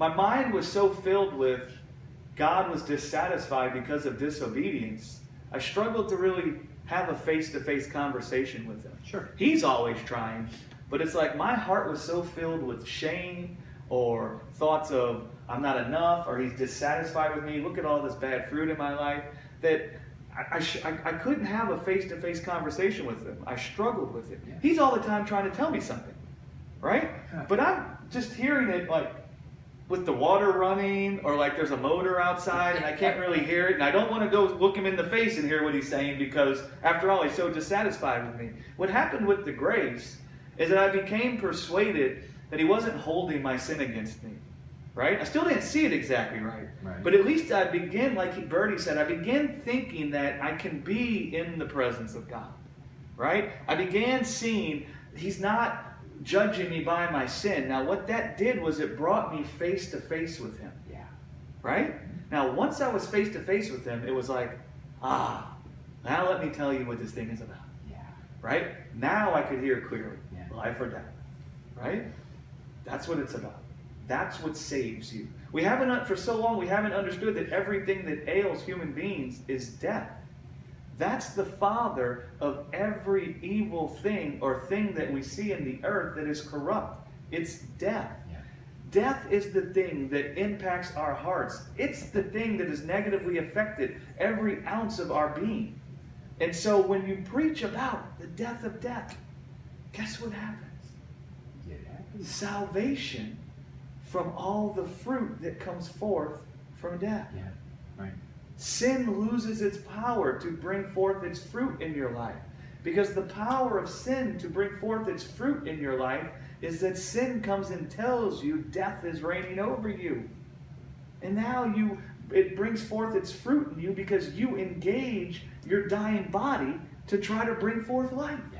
my mind was so filled with God was dissatisfied because of disobedience, I struggled to really have a face-to-face conversation with him. Sure. He's always trying, but it's like my heart was so filled with shame or thoughts of I'm not enough, or he's dissatisfied with me, look at all this bad fruit in my life, that I couldn't have a face-to-face conversation with him. I struggled with it. Yeah. He's all the time trying to tell me something, right? Yeah. But I'm just hearing it like with the water running, or like there's a motor outside and I can't really hear it, and I don't want to go look him in the face and hear what he's saying, because after all, he's so dissatisfied with me. What happened with the grace is that I became persuaded that he wasn't holding my sin against me. Right? I still didn't see it exactly right. But at least I begin, like Bertie said, I began thinking that I can be in the presence of God. Right? I began seeing he's not judging me by my sin. Now what that did was it brought me face to face with him. Yeah. Right? Now once I was face to face with him, it was like, now let me tell you what this thing is about. Yeah. Right? Now I could hear clearly. Yeah. Life or death. Right? That's what it's about. That's what saves you. For so long, we haven't understood that everything that ails human beings is death. That's the father of every evil thing or thing that we see in the earth that is corrupt. It's death. Yeah. Death is the thing that impacts our hearts. It's the thing that has negatively affected every ounce of our being. And so when you preach about the death of death, guess what happens? Salvation from all the fruit that comes forth from death. Yeah, right. Sin loses its power to bring forth its fruit in your life. Because the power of sin to bring forth its fruit in your life is that sin comes and tells you death is reigning over you. And now it brings forth its fruit in you because you engage your dying body to try to bring forth life. Yeah.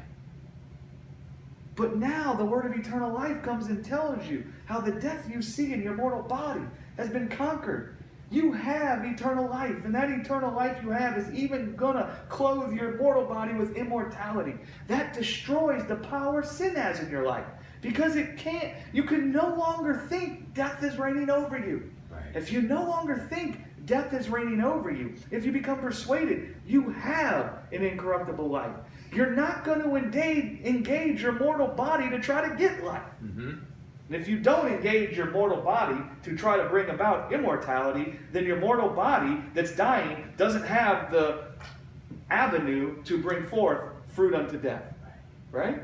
But now the word of eternal life comes and tells you how the death you see in your mortal body has been conquered. You have eternal life, and that eternal life you have is even going to clothe your mortal body with immortality. That destroys the power sin has in your life, because you can no longer think death is reigning over you. Right. If you no longer think death is reigning over you, if you become persuaded you have an incorruptible life, you're not going to engage your mortal body to try to get life. Mm-hmm. And if you don't engage your mortal body to try to bring about immortality, then your mortal body that's dying doesn't have the avenue to bring forth fruit unto death. Right?